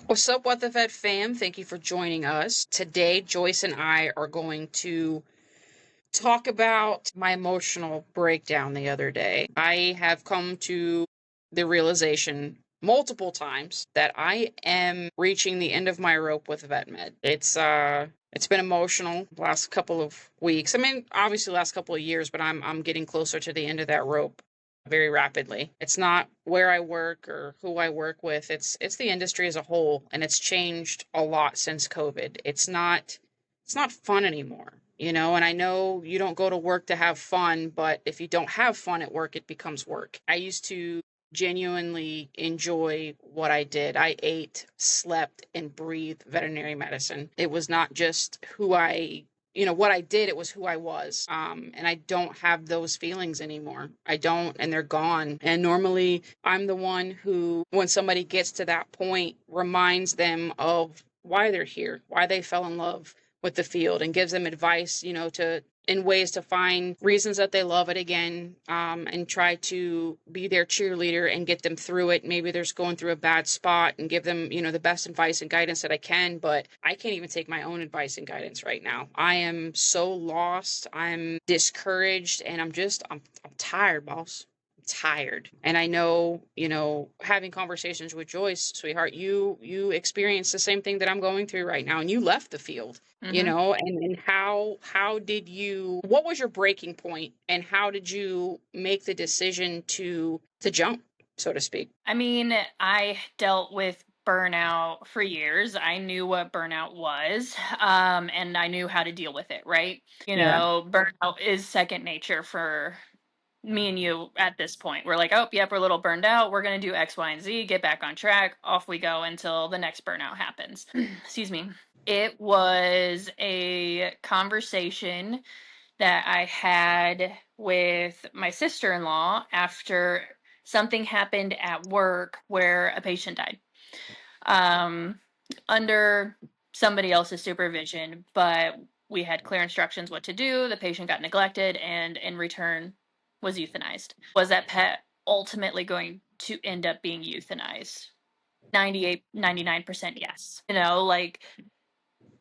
What's up, What the Vet fam? Thank you for joining us. Today, Joyce and I are going to talk about my emotional breakdown the other day. I have come to the realization multiple times that I am reaching the end of my rope with vet med. It's been emotional the last couple of weeks. I mean, obviously the last couple of years, but I'm getting closer to the end of that rope very rapidly. It's not where I work or who I work with. It's the industry as a whole, and it's changed a lot since COVID. It's not fun anymore, and I know you don't go to work to have fun, but if you don't have fun at work, it becomes work. I used to genuinely enjoy what I did. I ate, slept, and breathed veterinary medicine. It was not just what I did, it was who I was. And I don't have those feelings anymore. I don't, and they're gone. And normally I'm the one who, when somebody gets to that point, reminds them of why they're here, why they fell in love with the field, and gives them advice, to in ways to find reasons that they love it again, and try to be their cheerleader and get them through it. Maybe they're going through a bad spot and give them, the best advice and guidance that I can, but I can't even take my own advice and guidance right now. I am so lost. I'm discouraged, and I'm tired, boss. Tired. And I know, having conversations with Joyce, sweetheart, you experienced the same thing that I'm going through right now, and you left the field. And how did you, what was your breaking point, and how did you make the decision to jump, so to speak? I mean, I dealt with burnout for years. I knew what burnout was, and I knew how to deal with it, right? Yeah. Burnout is second nature for me and you at this point. We're like, oh, yep, we're a little burned out. We're going to do X, Y, and Z, get back on track. Off we go until the next burnout happens. Excuse me. It was a conversation that I had with my sister-in-law after something happened at work where a patient died, um, under somebody else's supervision, but we had clear instructions what to do. The patient got neglected and in return was euthanized. Was that pet ultimately going to end up being euthanized? 98, 99% yes. Like,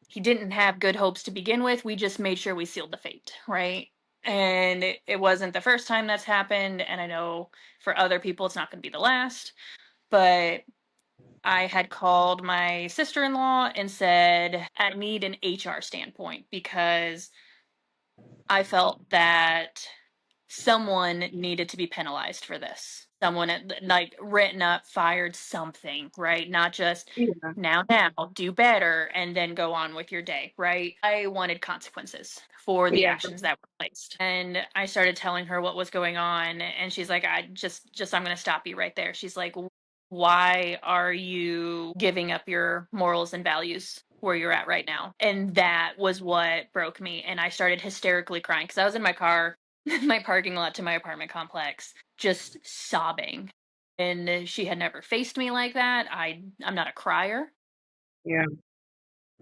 he didn't have good hopes to begin with. We just made sure we sealed the fate, right? And it wasn't the first time that's happened. And I know for other people, it's not going to be the last. But I had called my sister-in-law and said, I need an HR standpoint because I felt that someone needed to be penalized for this. Someone like written up, fired, something, right? Not just Yeah. now, do better, and then go on with your day, right? I wanted consequences for the Yeah. actions that were placed. And I started telling her what was going on, and she's like, I'm gonna stop you right there. She's like, why are you giving up your morals and values where you're at right now? And that was what broke me. And I started hysterically crying because I was in my car, my parking lot to my apartment complex, just sobbing. And she had never faced me like that. I'm not a crier, Yeah.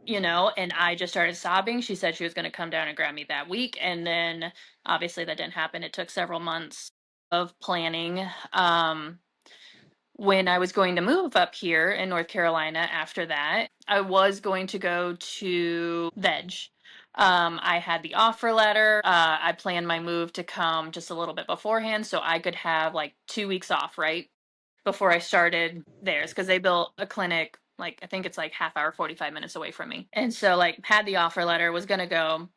and I just started sobbing. She said she was going to come down and grab me that week. And then obviously that didn't happen. It took several months of planning. When I was going to move up here in North Carolina after that, I was going to go to Veg. I had the offer letter. I planned my move to come just a little bit beforehand so I could have like 2 weeks off, right? Before I started theirs, because they built a clinic, like, I think it's like half hour, 45 minutes away from me. And so, like, had the offer letter, was going to go,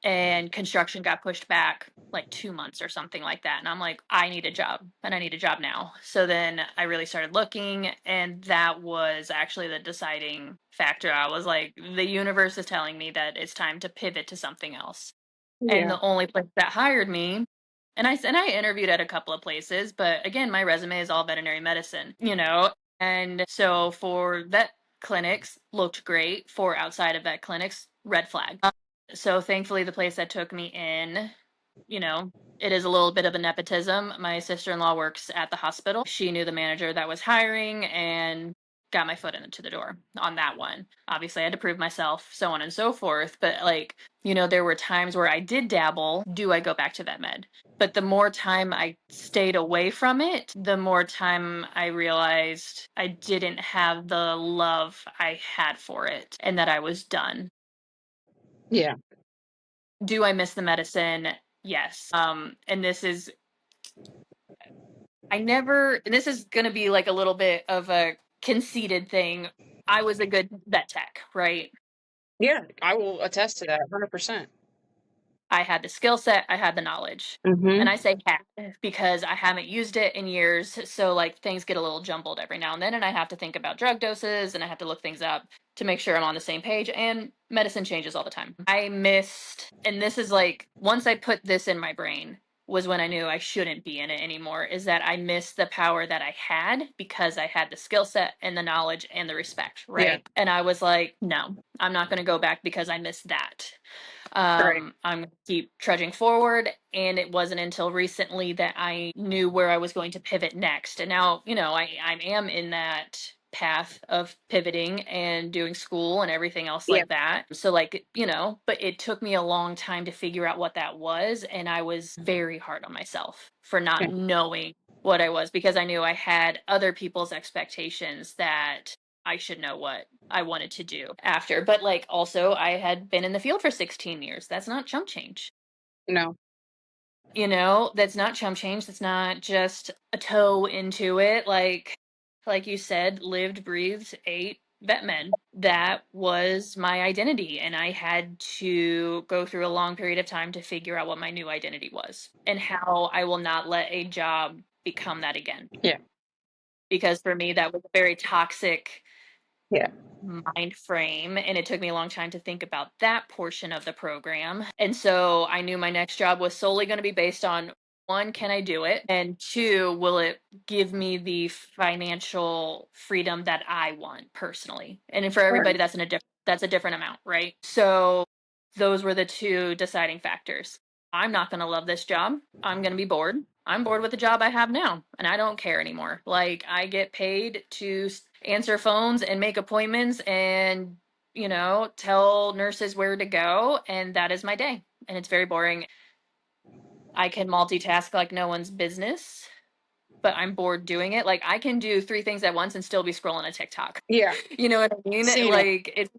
and construction got pushed back like 2 months or something like that. And I'm like, I need a job, and I need a job now. So then I really started looking, and that was actually the deciding factor. I was like, the universe is telling me that it's time to pivot to something else. And Yeah. the only place that hired me, and I interviewed at a couple of places, but again, my resume is all veterinary medicine. And so for vet clinics looked great. For outside of vet clinics, red flag. So thankfully, the place that took me in, it is a little bit of a nepotism. My sister-in-law works at the hospital. She knew the manager that was hiring and got my foot into the door on that one. Obviously, I had to prove myself, so on and so forth. But like, there were times where I did dabble. Do I go back to vet med? But the more time I stayed away from it, the more time I realized I didn't have the love I had for it and that I was done. Yeah. Do I miss the medicine? Yes. And this is this is going to be like a little bit of a conceited thing. I was a good vet tech, right? Yeah. I will attest to that 100%. I had the skill set, I had the knowledge. And Mm-hmm. I say had because I haven't used it in years. So, like, things get a little jumbled every now and then. And I have to think about drug doses and I have to look things up to make sure I'm on the same page. And medicine changes all the time. I missed, and this is like, once I put this in my brain, was when I knew I shouldn't be in it anymore, is that I missed the power that I had because I had the skill set and the knowledge and the respect, right? Yeah. And I was like, no, I'm not going to go back because I missed that. Right. I'm going to keep trudging forward. And it wasn't until recently that I knew where I was going to pivot next. And now, I am in that path of pivoting and doing school and everything else Yeah. like that. So, like, but it took me a long time to figure out what that was. And I was very hard on myself for not Yeah. knowing what I was, because I knew I had other people's expectations that I should know what I wanted to do after. But like, also, I had been in the field for 16 years. That's not chump change. No. That's not chump change. That's not just a toe into it. Like you said, lived, breathed, ate vet med. That was my identity. And I had to go through a long period of time to figure out what my new identity was and how I will not let a job become that again. Yeah. Because for me, that was a very toxic Yeah. mind frame, and it took me a long time to think about that portion of the program. And so I knew my next job was solely going to be based on, one, can I do it, and two, will it give me the financial freedom that I want personally. And for everybody, Right. that's a different amount, right? So those were the two deciding factors. I'm not going to love this job. I'm going to be bored. I'm bored with the job I have now, and I don't care anymore. Like, I get paid to answer phones and make appointments and, tell nurses where to go, and that is my day. And it's very boring. I can multitask like no one's business, but I'm bored doing it. Like, I can do 3 things at once and still be scrolling a TikTok. Yeah. You know what I mean? Seen it. Like,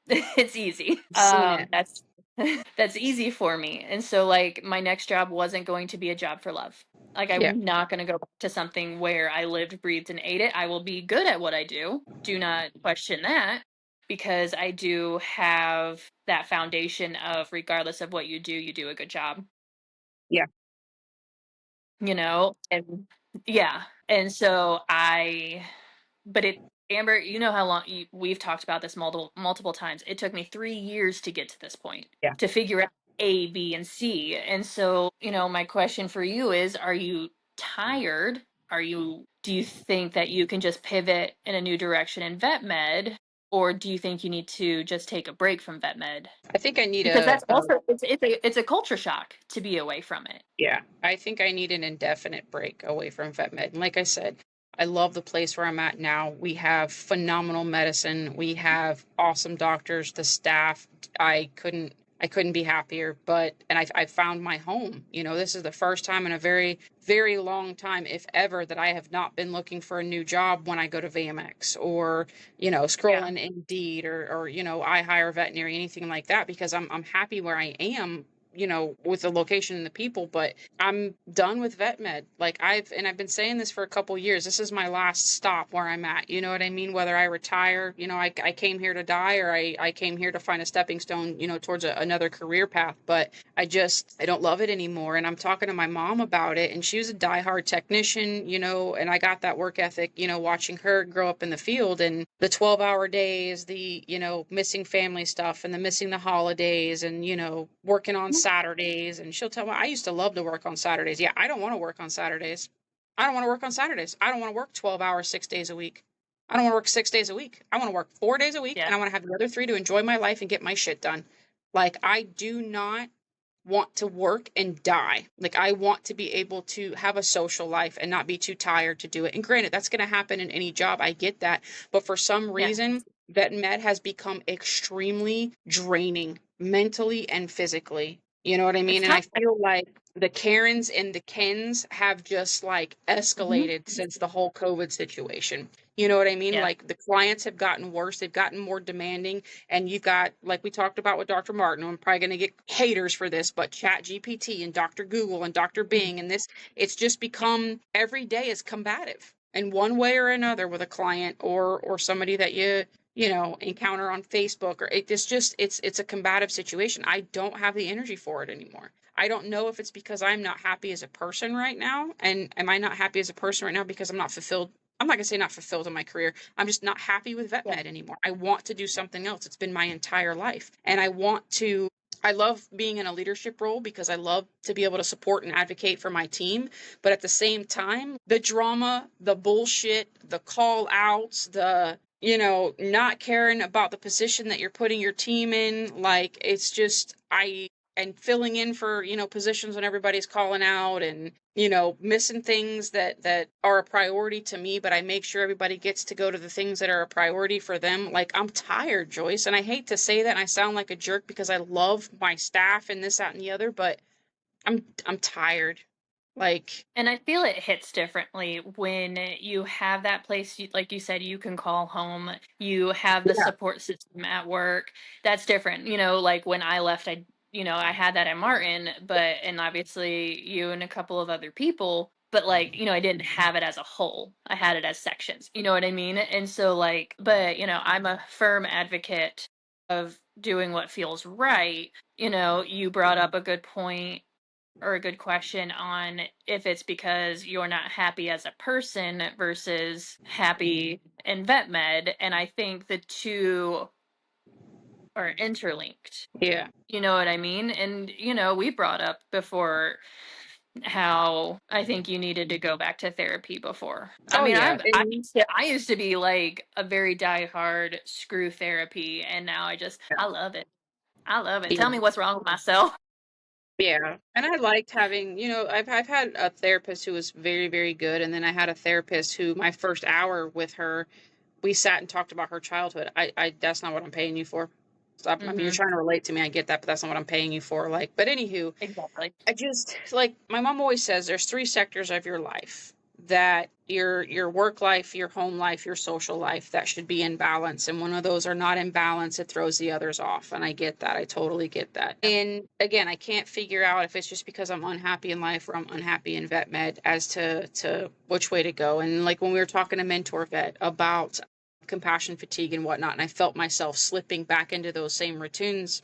it's easy. Seen it. That's easy for me. And so, like, my next job wasn't going to be a job for love. Like, Yeah. I'm not going to go back to something where I lived, breathed, and ate it. I will be good at what I do. Do not question that, because I do have that foundation of, regardless of what you do a good job. Yeah. And yeah. And so Amber, you know how long we've talked about this multiple times. It took me 3 years to get to this point, Yeah. to figure out A, B, and C. And so, my question for you is, are you tired? Do you think that you can just pivot in a new direction in vet med? Or do you think you need to just take a break from vet med? I think I need Because that's also, it's a culture shock to be away from it. yeah, I think I need an indefinite break away from vet med. And like I said, I love the place where I'm at now. We have phenomenal medicine. We have awesome doctors, the staff. I couldn't be happier, and I found my home. This is the first time in a very, very long time, if ever, that I have not been looking for a new job when I go to VMX or, scrolling Indeed or, I hire veterinary, anything like that, because I'm happy where I am, with the location and the people, but I'm done with vet med. Like I've been saying this for a couple years. This is my last stop where I'm at. You know what I mean? Whether I retire, I came here to die, or I came here to find a stepping stone, towards another career path. But I don't love it anymore. And I'm talking to my mom about it, and she was a diehard technician, and I got that work ethic, watching her grow up in the field, and the 12-hour days, the, missing family stuff and the missing the holidays, and, working on Saturdays. And she'll tell me, I used to love to work on Saturdays. Yeah, I don't want to work on Saturdays. I don't want to work on Saturdays. I don't want to work 12 hours, 6 days a week. I don't want to work 6 days a week. I want to work 4 days a week, and I want to have the other 3 to enjoy my life and get my shit done. Like, I do not want to work and die. Like, I want to be able to have a social life and not be too tired to do it. And granted, that's going to happen in any job. I get that. But for some Yeah. reason, vet med has become extremely draining mentally and physically. You know what I It's mean? And I tough. feel like the Karens and the Kens have just like escalated since the whole COVID situation. You know what I mean? Yeah. Like, the clients have gotten worse, they've gotten more demanding, and you've got, like we talked about with Dr. Martin, I'm probably going to get haters for this, but Chat GPT and Dr. Google and Dr. Bing and this, it's just become every day is combative in one way or another with a client or somebody that you know, encounter on Facebook, or it's a combative situation. I don't have the energy for it anymore. I don't know if it's because I'm not happy as a person right now. And am I not happy as a person right now because I'm not fulfilled? I'm not going to say not fulfilled in my career. I'm just not happy with vet Yeah. med anymore. I want to do something else. It's been my entire life. And I love being in a leadership role because I love to be able to support and advocate for my team. But at the same time, the drama, the bullshit, the call outs, the, you know, not caring about the position that you're putting your team in, like, it's just, and filling in for, you know, positions when everybody's calling out, and, you know, missing things that are a priority to me, but I make sure everybody gets to go to the things that are a priority for them. Like, I'm tired, Joyce, and I hate to say that, and I sound like a jerk because I love my staff and this, that, and the other, but I'm tired. Like, And I feel it hits differently when you have that place, like you said, you can call home, you have the yeah, support system at work. That's different. You know, like when I left, I had that at Martin, and obviously you and a couple of other people, but like, I didn't have it as a whole. I had it as sections. You know what I mean? And so, like, but, I'm a firm advocate of doing what feels right. You brought up a good point or a good question on if it's because you're not happy as a person versus happy in vet med. And I think the two are interlinked. yeah. You know what I mean? And, we brought up before how I think you needed to go back to therapy before. I Oh mean, yeah. I used to be like a very diehard screw therapy, and now I love it. I love it. Tell Yeah. me what's wrong with myself. Yeah. And I liked having, you know, I've had a therapist who was very, very good. And then I had a therapist who, my first hour with her, we sat and talked about her childhood. That's not what I'm paying you for. So, I mean, you're Hmm. trying to relate to me. I get that, but that's not what I'm paying you for. Like, but anywho, Exactly. I just, like, my mom always says there's three sectors of your life, that your work life, your home life, your social life, that should be in balance. And when of those are not in balance, it throws the others off. And I get that. I totally get that. Yeah. And again, I can't figure out if it's just because I'm unhappy in life or I'm unhappy in vet med as to which way to go. And like when we were talking to Mentor Vet about compassion fatigue and whatnot, and I felt myself slipping back into those same routines,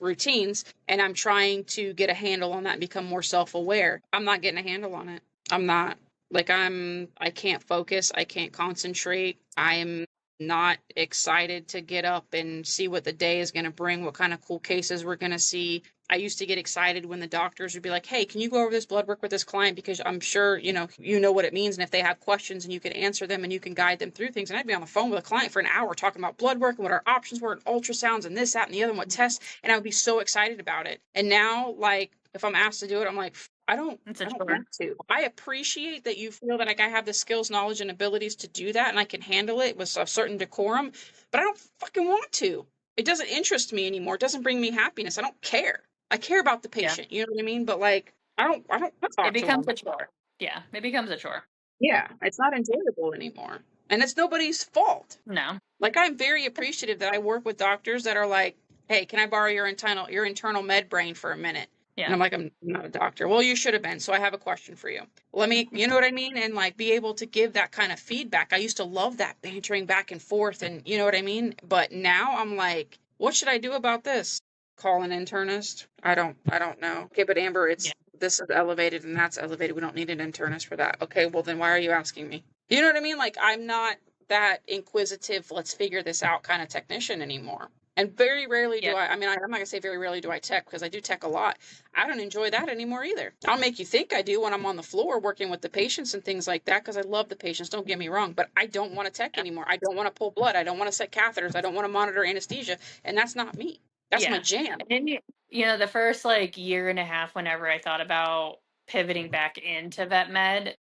and I'm trying to get a handle on that and become more self-aware. I'm not getting a handle on it. I'm not. Like, I can't focus, I can't concentrate. I'm not excited to get up and see what the day is going to bring, what kind of cool cases we're going to see. I used to get excited when the doctors would be like, "Hey, can you go over this blood work with this client, because I'm sure, you know what it means, and if they have questions and you can answer them and you can guide them through things." And I'd be on the phone with a client for an hour talking about blood work and what our options were and ultrasounds and this, that, and the other, and what tests, and I would be so excited about it. And now, like, if I'm asked to do it, I'm like, It's I a don't chore. want to. I appreciate that you feel that, like, I have the skills, knowledge, and abilities to do that, and I can handle it with a certain decorum, but I don't fucking want to. It doesn't interest me anymore. It doesn't bring me happiness. I don't care. I care about the Yeah. patient. You know what I mean? But like, I don't want to It talk to becomes them. a chore. Yeah. It becomes a chore. Yeah, it's not enjoyable anymore, and it's nobody's fault. No. Like, I'm very appreciative that I work with doctors that are like, "Hey, can I borrow your internal med brain for a minute?" And Yeah. I'm like, "I'm not a doctor." "Well, you should have been. So I have a question for you. Let me," you know what I mean? And like, be able to give that kind of feedback. I used to love that bantering back and forth, and you know what I mean? But now I'm like, what should I do about this? Call an internist? I don't know. Okay, but Amber, Yeah. this is elevated and that's elevated. We don't need an internist for that. Okay, well then why are you asking me? You know what I mean? Like, I'm not that inquisitive, let's figure this out kind of technician anymore. And very rarely do Yep. I'm not gonna say very rarely do I tech, because I do tech a lot. I don't enjoy that anymore either. I'll make you think I do when I'm on the floor working with the patients and things like that, because I love the patients, don't get me wrong, but I don't want to tech Yeah. anymore. I don't want to pull blood. I don't want to set catheters. I don't want to monitor anesthesia. And that's not me. That's my Yeah. jam. And then the first like year and a half, whenever I thought about pivoting back into vet med, Yeah.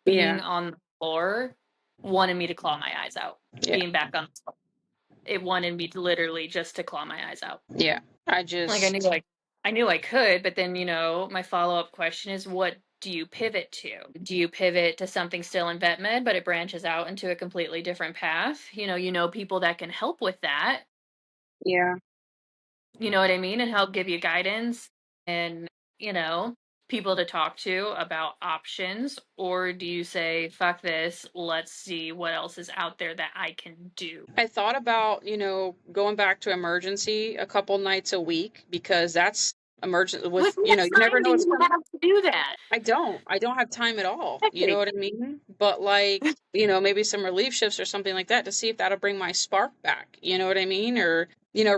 being on the floor wanted me to claw my eyes out. Yeah. Being back on the floor, it wanted me to literally just to claw my eyes out. Yeah. Like I knew I could, but then my follow-up question is, what do you pivot to? Do you pivot to something still in vet med, but it branches out into a completely different path? People that can help with that. Yeah. You know what I mean? And help give you guidance and, you know, people to talk to about options. Or do you say, fuck this, let's see what else is out there that I can do? I thought about, going back to emergency a couple nights a week because that's emergent What with, you never time know do what's you coming. have to do that? I don't have time at all. You know Exactly. what I mean? But like, maybe some relief shifts or something like that to see if that'll bring my spark back. You know what I mean? Or,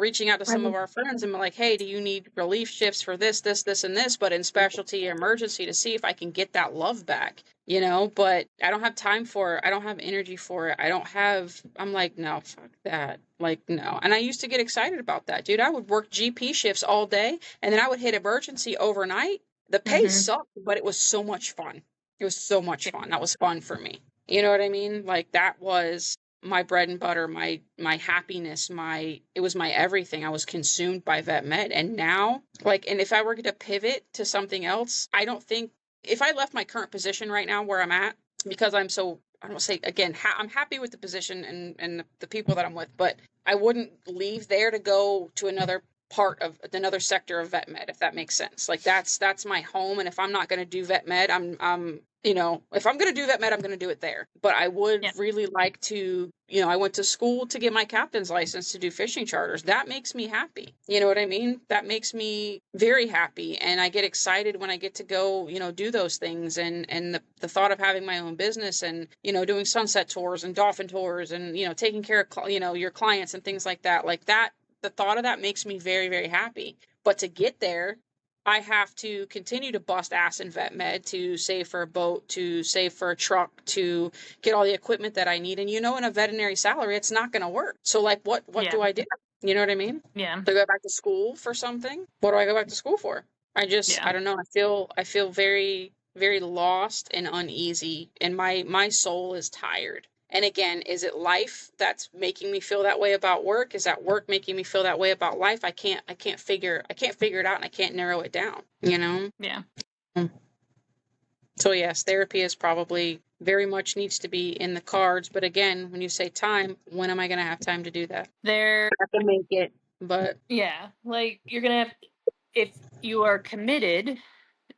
reaching out to some of our friends and be like, hey, do you need relief shifts for this, and this, but in specialty or emergency to see if I can get that love back, but I don't have time for it. I don't have energy for it. I'm like, no, fuck that. Like, no. And I used to get excited about that, dude. I would work GP shifts all day and then I would hit emergency overnight. The pay Mm-hmm. sucked, but it was so much fun. It was so much fun. That was fun for me. You know what I mean? Like that was my bread and butter, my happiness, it was my everything. I was consumed by vet med. And now, like, and if I were to pivot to something else, I don't think if I left my current position right now where I'm at, because I'm so, I don't say again, I'm happy with the position and the people that I'm with, but I wouldn't leave there to go to another part of another sector of vet med, if that makes sense. Like that's my home. And if I'm not going to do vet med, I'm if I'm going to do vet med, I'm going to do it there. But I would Yeah. really like to, I went to school to get my captain's license to do fishing charters. That makes me happy. You know what I mean? That makes me very happy. And I get excited when I get to go, do those things. And the thought of having my own business and, doing sunset tours and dolphin tours and, taking care of, your clients and things like that, the thought of that makes me very, very happy. But to get there, I have to continue to bust ass in vet med to save for a boat, to save for a truck, to get all the equipment that I need. And in a veterinary salary, it's not going to work. So like, what Yeah. do I do? You know what I mean? Yeah. To go back to school for something? What do I go back to school for? I Yeah. don't know. I feel very, very lost and uneasy, and my soul is tired. And again, is it life that's making me feel that way about work? Is that work making me feel that way about life? I can't figure it out, and I can't narrow it down, Yeah. So yes, therapy is probably very much needs to be in the cards. But again, when you say time, when am I going to have time to do that? There. I have to make it, but Yeah. Like you're going to have, if you are committed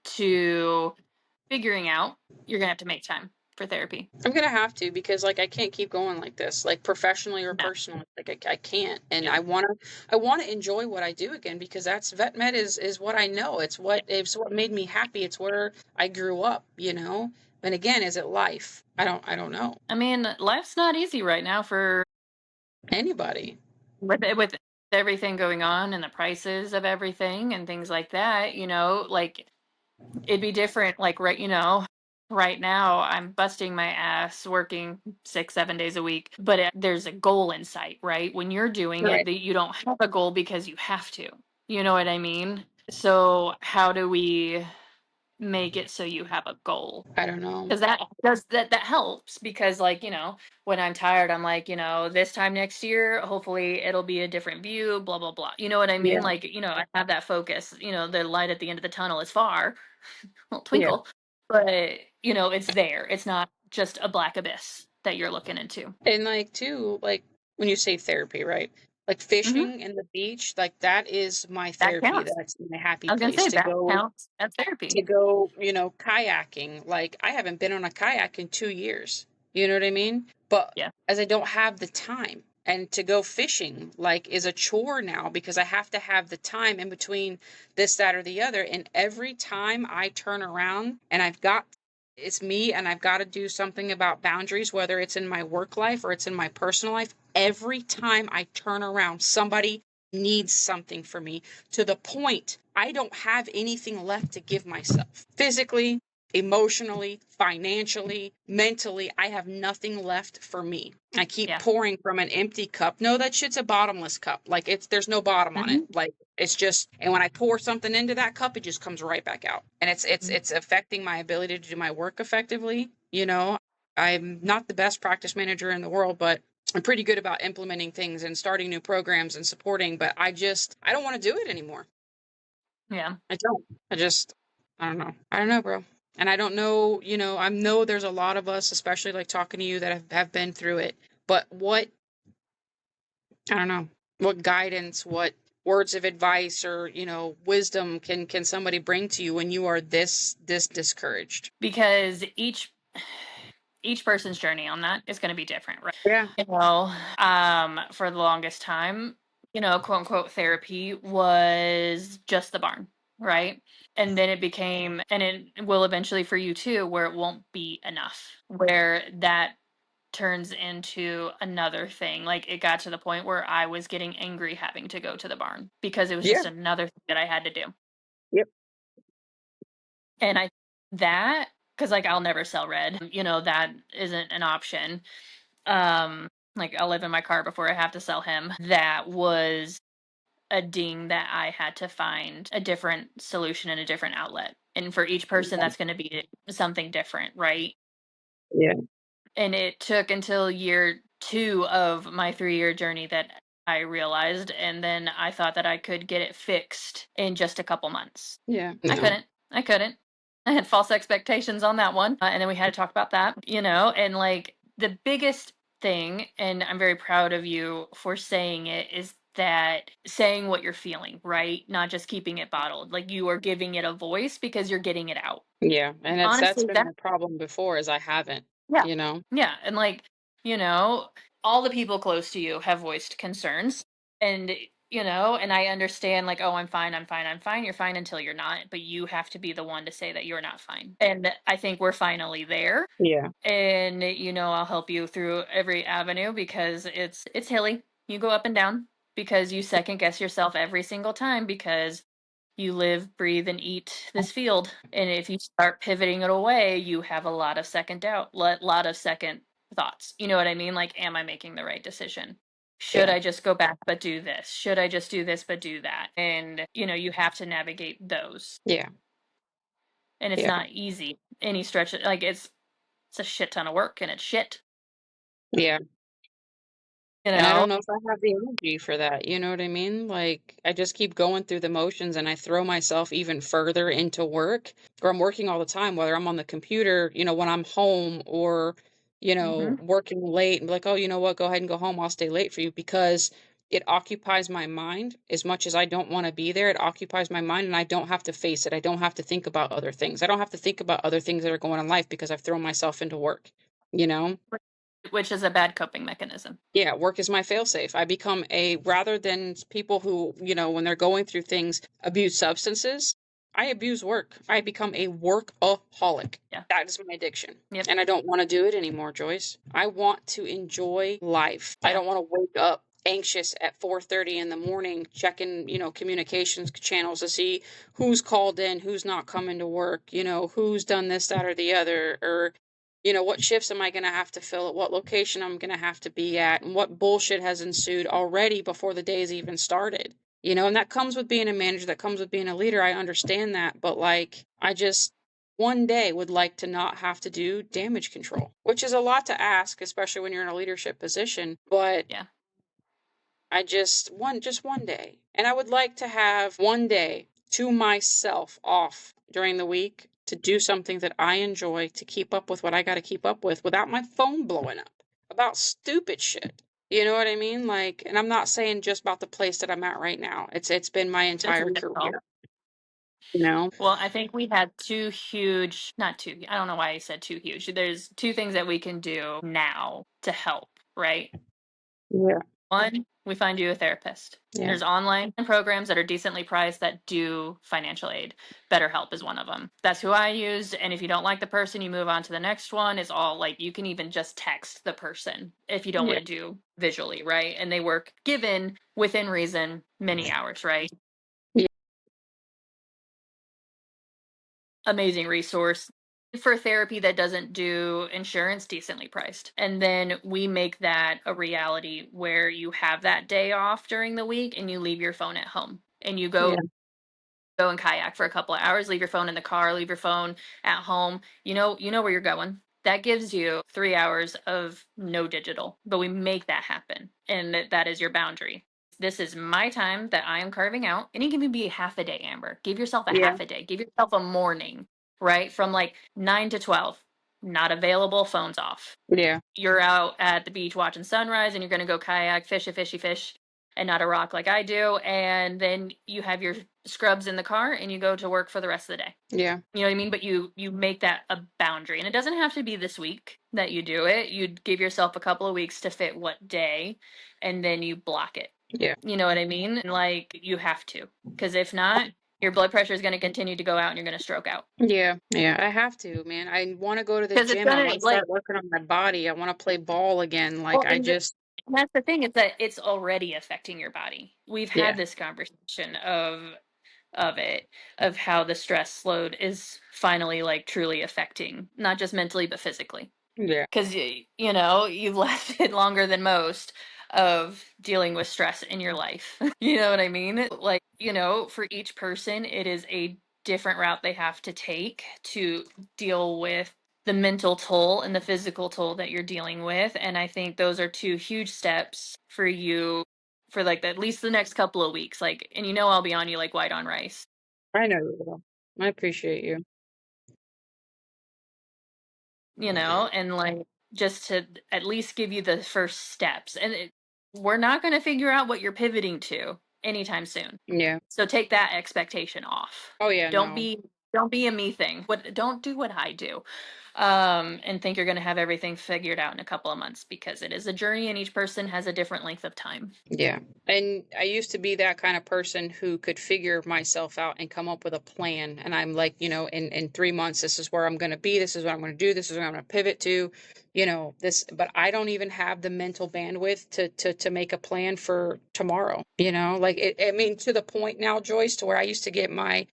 to figuring out, you're going to have to make time for therapy. I'm going to have to, because like I can't keep going like this, like professionally or No. personally. Like I can't. And Yeah. I want to enjoy what I do again, because that's vet med is what I know. It's what made me happy. It's where I grew up, And again, is it life? I don't know. I mean, life's not easy right now for Anybody. with everything going on and the prices of everything and things like that, like it'd be different like right now I'm busting my ass working 6-7 days a week, but there's a goal in sight, right? When you're doing it, Right. that you don't have a goal because you have to. You know what I mean? So how do we make it so you have a goal? I don't know. Because that helps, because like when I'm tired I'm like this time next year hopefully it'll be a different view, blah blah blah, you know what I mean? Yeah. Like I have that focus, the light at the end of the tunnel is far, little Yeah. twinkle, but it's there, it's not just a black abyss that you're looking into. And like too, like when you say therapy, right? Like Hmm. fishing and the beach, like that is my That therapy. counts. That's my happy I was gonna place say to that go counts as therapy. kayaking. Like I haven't been on a kayak in 2 years. You know what I mean? But Yeah. as I don't have the time, and to go fishing like is a chore now, because I have to have the time in between this, that, or the other. And every time I turn around and it's me and I've got to do something about boundaries, whether it's in my work life or it's in my personal life, every time I turn around, somebody needs something from me, to the point I don't have anything left to give myself physically, emotionally, financially, mentally, I have nothing left for me. I keep pouring from an empty cup. No, that shit's a bottomless cup. Like there's no bottom on it. Like it's just, and when I pour something into that cup, it just comes right back out. And it's affecting my ability to do my work effectively. You know, I'm not the best practice manager in the world, but I'm pretty good about implementing things and starting new programs and supporting, but I don't want to do it anymore. Yeah. I don't. I don't know. I don't know, bro. And I don't know, I know there's a lot of us, especially like talking to you that have been through it. But I don't know, what guidance, what words of advice or, wisdom can somebody bring to you when you are this discouraged? Because each person's journey on that is going to be different, right? Yeah. For the longest time, quote unquote therapy was just the barn, right? And then it became, and it will eventually for you too, where it won't be enough, where that turns into another thing. Like it got to the point where I was getting angry having to go to the barn because it was Yeah. just another thing that I had to do. Yep. And that, because like I'll never sell red, that isn't an option. Like I'll live in my car before I have to sell him. That was a ding that I had to find a different solution and a different outlet. And for each person, that's going to be something different, right? Yeah. And it took until year 2 of my 3-year journey that I realized, and then I thought that I could get it fixed in just a couple months. Yeah. I No. couldn't. I had false expectations on that one. And then we had to talk about that, and like the biggest thing, and I'm very proud of you for saying it, is that saying what you're feeling, right? Not just keeping it bottled. Like you are giving it a voice because you're getting it out. Yeah. And that's Honestly, been that my problem before is I haven't, yeah. you know? Yeah, and like, you know, all the people close to you have voiced concerns and and I understand like, oh, I'm fine, I'm fine, I'm fine. You're fine until you're not, but you have to be the one to say that you're not fine. And I think we're finally there. Yeah. And I'll help you through every avenue because it's hilly. You go up and down because you second guess yourself every single time because you live, breathe, and eat this field. And if you start pivoting it away, you have a lot of second doubt, lot of second thoughts. You know what I mean? Like, am I making the right decision? Should Yeah. I just go back but do this? Should I just do this but do that? And, you have to navigate those. Yeah. And it's Yeah. not easy. Any stretch, like, it's a shit ton of work and it's shit, Yeah. you And I know? don't know if I have the energy for that, you know what I mean? Like, I just keep going through the motions and I throw myself even further into work, or I'm working all the time, whether I'm on the computer, when I'm home or, Hmm. working late and be like, oh, you know what, go ahead and go home. I'll stay late for you because it occupies my mind as much as I don't want to be there. It occupies my mind and I don't have to face it. I don't have to think about other things. I don't have to think about other things that are going on in life because I've thrown myself into work, you know? Which is a bad coping mechanism. Yeah, work is my failsafe. I become rather than people who, when they're going through things, abuse substances, I abuse work. I become a workaholic. Yeah. That is my addiction. Yep. And I don't want to do it anymore, Joyce. I want to enjoy life. I Yeah. don't want to wake up anxious at 4:30 in the morning checking, communications channels to see who's called in, who's not coming to work, who's done this, that, or the other, or what shifts am I going to have to fill at what location I'm going to have to be at and what bullshit has ensued already before the day's even started. And that comes with being a manager, that comes with being a leader. I understand that, but like I just one day would like to not have to do damage control, which is a lot to ask, especially when you're in a leadership position, but Yeah. I just one day. And I would like to have one day to myself off during the week to do something that I enjoy to keep up with what I got to keep up with without my phone blowing up about stupid shit. You know what I mean? Like, and I'm not saying just about the place that I'm at right now. It's been my That's entire real. career, you know? Well, I think we had two huge, not two, I don't know why I said two huge. There's two things that we can do now to help, right? Yeah. One, we find you a therapist. Yeah. There's online programs that are decently priced that do financial aid. BetterHelp is one of them. That's who I used. And if you don't like the person, you move on to the next one. It's all like you can even just text the person if you don't Yeah. want to do visually, right? And they work given within reason many hours, right? Yeah. Amazing resource. for therapy that doesn't do insurance, decently priced. And then we make that a reality where you have that day off during the week and you leave your phone at home and you Yeah. go and kayak for a couple of hours, leave your phone in the car, leave your phone at home. You know where you're going. That gives you 3 hours of no digital, but we make that happen. And that is your boundary. This is my time that I am carving out. And it can even be half a day, Amber. Give yourself a Yeah. half a day. Give yourself a morning, right? From like 9 to 12. Not available, phones off. Yeah. You're out at the beach watching sunrise and you're going to go kayak, fish a fishy fish and not a rock like I do. And then you have your scrubs in the car and you go to work for the rest of the day. Yeah. You know what I mean? But you make that a boundary. And it doesn't have to be this week that you do it. You'd give yourself a couple of weeks to fit what day and then you block it. Yeah. You know what I mean? And like you have to. Because if not, your blood pressure is going to continue to go out and you're going to stroke out. Yeah. Yeah. I have to, man. I want to go to the Because it's gym. I going want to to like, start working on my body. I want to play ball again. Like well, I just, and that's the thing is that it's already affecting your body. We've yeah. had this conversation of it, of how the stress load is finally like truly affecting not just mentally but physically. Yeah. Because you've lasted longer than most of dealing with stress in your life. You know what I mean? Like, for each person, it is a different route they have to take to deal with the mental toll and the physical toll that you're dealing with. And I think those are two huge steps for you for like at least the next couple of weeks. Like, and I'll be on you like white on rice. I know you will. I appreciate you. And like just to at least give you the first steps. And we're not going to figure out what you're pivoting to anytime soon. Yeah. So take that expectation off. Oh yeah. Don't No. be don't be a me thing. Don't do what I do. And think you're going to have everything figured out in a couple of months because it is a journey and each person has a different length of time. Yeah. And I used to be that kind of person who could figure myself out and come up with a plan. And I'm like, in 3 months, this is where I'm going to be. This is what I'm going to do. This is what I'm going to pivot to, but I don't even have the mental bandwidth to make a plan for tomorrow, I mean, to the point now, Joyce, to where I used to get my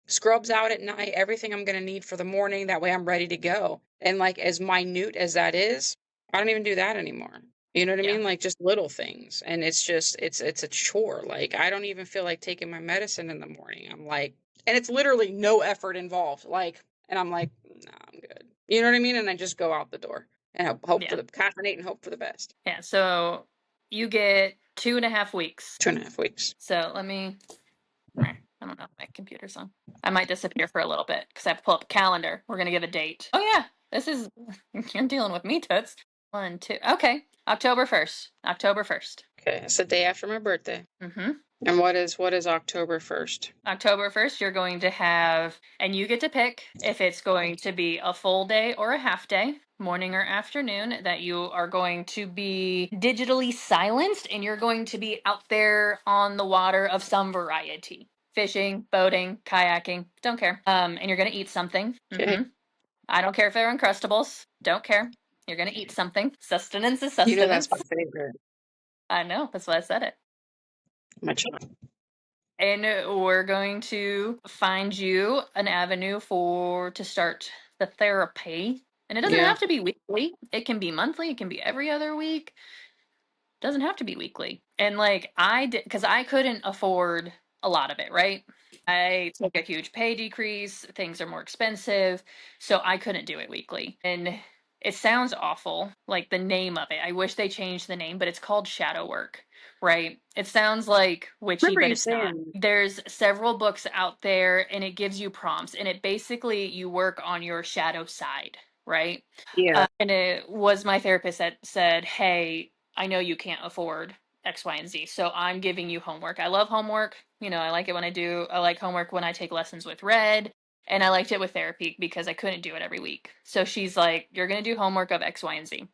scrubs out at night, everything I'm going to need for the morning. That way I'm ready to go. And like, as minute as that is, I don't even do that anymore. You know what I Yeah. mean? Like just little things. And it's just, it's a chore. Like I don't even feel like taking my medicine in the morning. I'm like, and it's literally no effort involved. Like, and I'm like, nah, I'm good. You know what I mean? And I just go out the door and hope for Yeah. the caffeinate and hope for the best. Yeah. So you get 2.5 weeks. 2.5 weeks. So let me I don't know if my computer's on. I might disappear for a little bit because I have to pull up a calendar. We're gonna give a date. Oh yeah, this is you're dealing with me, Toots. 1, 2. Okay, October 1st. October 1st. Okay. It's the day after my birthday. Mm-hmm. And what is October 1st? October 1st, you're going to have, and you get to pick if it's going to be a full day or a half day, morning or afternoon, that you are going to be digitally silenced and you're going to be out there on the water of some variety. Fishing, boating, kayaking, don't care. And you're going to eat something. Okay. Mm-hmm. I don't care if they're Uncrustables. Don't care. You're going to eat something. Sustenance is That's sustenance. my favorite. I know. That's why I said it. My child. And we're going to find you an avenue to start the therapy. And it doesn't Yeah. have to be weekly. It can be monthly. It can be every other week. It doesn't have to be weekly. And like I did, because I couldn't afford a lot of it, right? I took a huge pay decrease. Things are more expensive. So I couldn't do it weekly. And it sounds awful, like the name of it. I wish they changed the name, but it's called shadow work, right? It sounds like witchy, Remember but you it's not. saying, There's several books out there and it gives you prompts and it basically you work on your shadow side, right? yeah, And it was my therapist that said, hey, I know you can't afford X, Y, and Z. So I'm giving you homework. I love homework. I like it when I like homework when I take lessons with Red. And I liked it with therapy because I couldn't do it every week. So she's like, you're going to do homework of X, Y, and Z.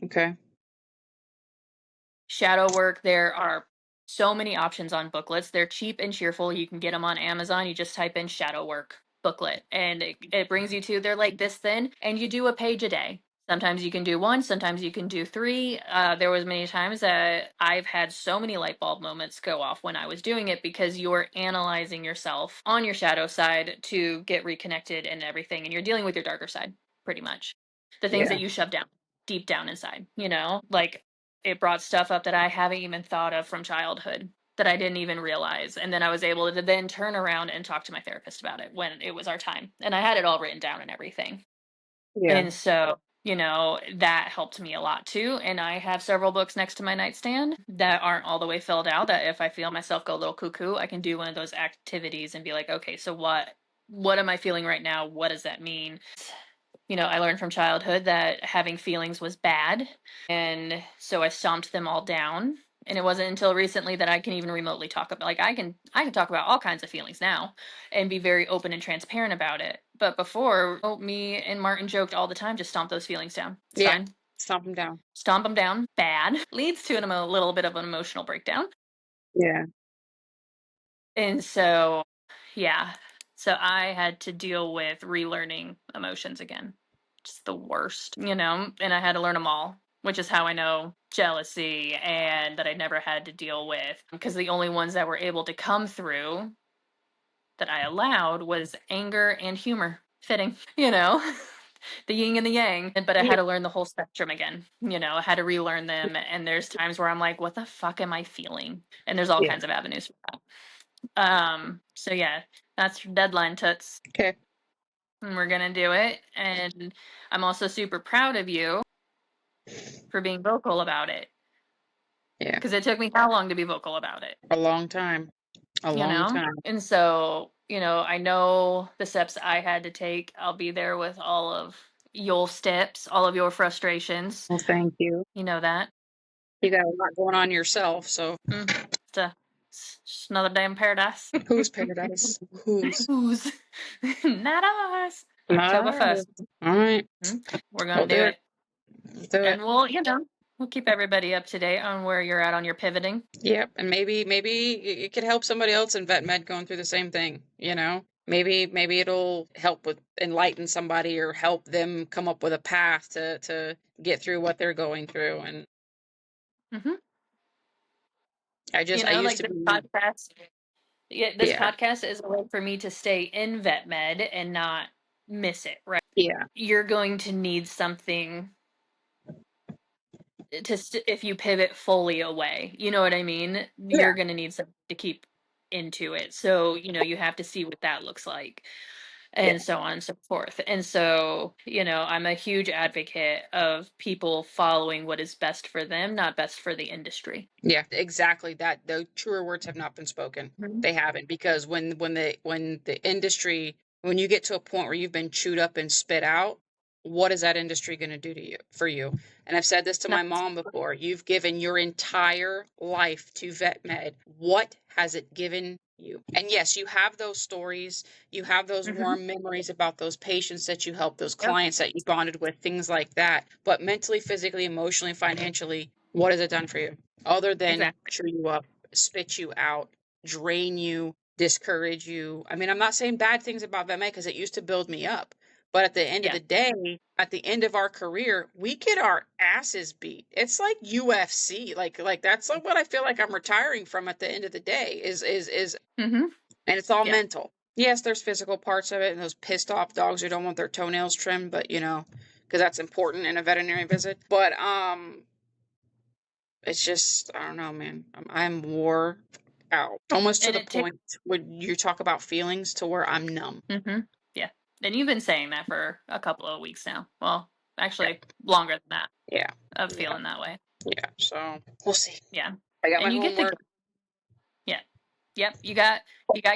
okay. Shadow work, there are so many options on booklets. They're cheap and cheerful. You can get them on Amazon. You just type in shadow work booklet and it brings you to, they're like this thin and you do a page a day. Sometimes you can do one, sometimes you can do three. There was many times that I've had so many light bulb moments go off when I was doing it, because you're analyzing yourself on your shadow side to get reconnected and everything, and you're dealing with your darker side, pretty much. The things Yeah. that you shove down, deep down inside, like it brought stuff up that I haven't even thought of from childhood, that I didn't even realize. And then I was able to then turn around and talk to my therapist about it when it was our time. And I had it all written down and everything. Yeah. And so, that helped me a lot too. And I have several books next to my nightstand that aren't all the way filled out, that if I feel myself go a little cuckoo, I can do one of those activities and be like, okay, so what am I feeling right now? What does that mean? I learned from childhood that having feelings was bad. And so I stomped them all down. And it wasn't until recently that I can even remotely talk about, like, I can talk about all kinds of feelings now and be very open and transparent about it. But before, me and Martin joked all the time, just stomp those feelings down. It's Yeah. fine. Stomp them down. Stomp them down. Bad. Leads to a little bit of an emotional breakdown. Yeah. And so, yeah. So I had to deal with relearning emotions again. Just the worst, and I had to learn them all, which is how I know jealousy and that I never had to deal with, because the only ones that were able to come through that I allowed was anger and humor. Fitting, the yin and the yang. But I Yeah. had to learn the whole spectrum again. I had to relearn them. And there's times where I'm like, what the fuck am I feeling? And there's all Yeah. kinds of avenues for that. So yeah, that's your deadline, Toots. Okay. And we're gonna do it. And I'm also super proud of you for being vocal about it. Yeah. Because it took me how long to be vocal about it, A long time. A long time. And so, I know the steps I had to take. I'll be there with all of your steps, all of your frustrations. Well, thank you. You know that. You got a lot going on yourself, so It's just another day in paradise. whose paradise? Whose? Who's not ours. October All 1st. right. We're We'll gonna do do it. it. We'll do it. And we'll keep everybody up to date on where you're at on your pivoting. Yep. And maybe it could help somebody else in vet med going through the same thing, Maybe it'll help with enlighten somebody or help them come up with a path to get through what they're going through. And hmm I used like to this be, podcast. Yeah, this yeah, podcast is a way for me to stay in vet med and not miss it. Right? yeah, You're going to need something if you pivot fully away. You know what I mean? yeah, You're going to need something to keep into it. So you have to see what that looks like. yeah. And so on and so forth. And so, I'm a huge advocate of people following what is best for them, not best for the industry. Yeah, exactly. That the truer words have not been spoken. Mhm. They haven't, because when the industry, when you get to a point where you've been chewed up and spit out, what is that industry going to do to you for you? And I've said this to No. my mom before. You've given your entire life to vet med. What has it given you? And yes, you have those stories, you have those hmm warm memories about those patients that you helped, those Yep. clients that you bonded with, things like that. But mentally, physically, emotionally, financially, what has it done for you? Other than Exactly. chew you up, spit you out, drain you, discourage you. I mean, I'm not saying bad things about VMA because it used to build me up. But at the end of Yeah. the day, at the end of our career, we get our asses beat. It's like UFC. Like that's like what I feel like I'm retiring from at the end of the day is hmm and it's all Yeah. mental. Yes, there's physical parts of it and those pissed off dogs who don't want their toenails trimmed, but because that's important in a veterinary visit. But it's just, I don't know, man. I'm wore out. Almost to And the it takes. point when you talk about feelings to where I'm numb. Yeah. And you've been saying that for a couple of weeks now. Well, Yeah. actually, longer than that, Yeah. of Yeah. feeling that way. Yeah. So we'll see. Yeah. I got my And you get the. homework. Yeah. Yep. You got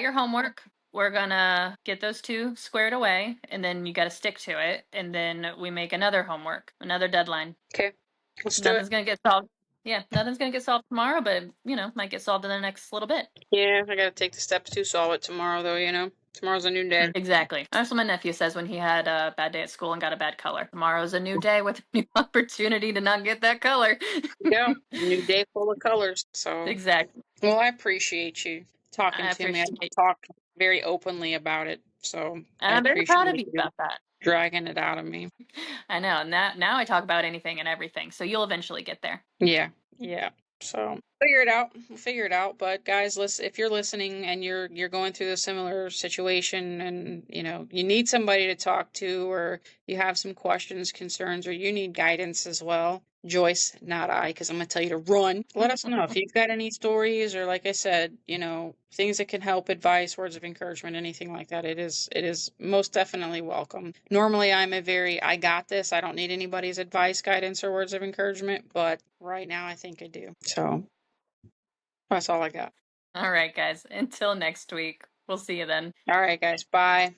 your homework. We're gonna get those two squared away, and then you got to stick to it, and then we make another homework, another deadline. Okay. Let's do it. Nothing's gonna get solved. Yeah, nothing's gonna get solved tomorrow, but might get solved in the next little bit. Yeah, I got to take the steps to solve it tomorrow, though. Tomorrow's a new day. Exactly. That's what my nephew says when he had a bad day at school and got a bad color. Tomorrow's a new day with a new opportunity to not get that color. Yeah. New day full of colors. So, Exactly. well, I appreciate you talking I to me. I appreciate it. talk very openly about it. So And I I'm very appreciate proud of you you. about that. dragging it out of me. I know. Now I talk about anything and everything, so you'll eventually get there. Yeah. Yeah. So figure it out. We'll figure it out. But guys, listen, if you're listening and you're going through a similar situation and you need somebody to talk to, or you have some questions, concerns, or you need guidance as well, Joyce, not I, because I'm gonna tell you to run. Let us know if you've got any stories, or like I said, things that can help, advice, words of encouragement, anything like that. It is most definitely welcome. Normally I'm a very I got this, I don't need anybody's advice, guidance, or words of encouragement, but right now I think I do. So that's all I got. All right, guys. Until next week. We'll see you then. All right, guys. Bye.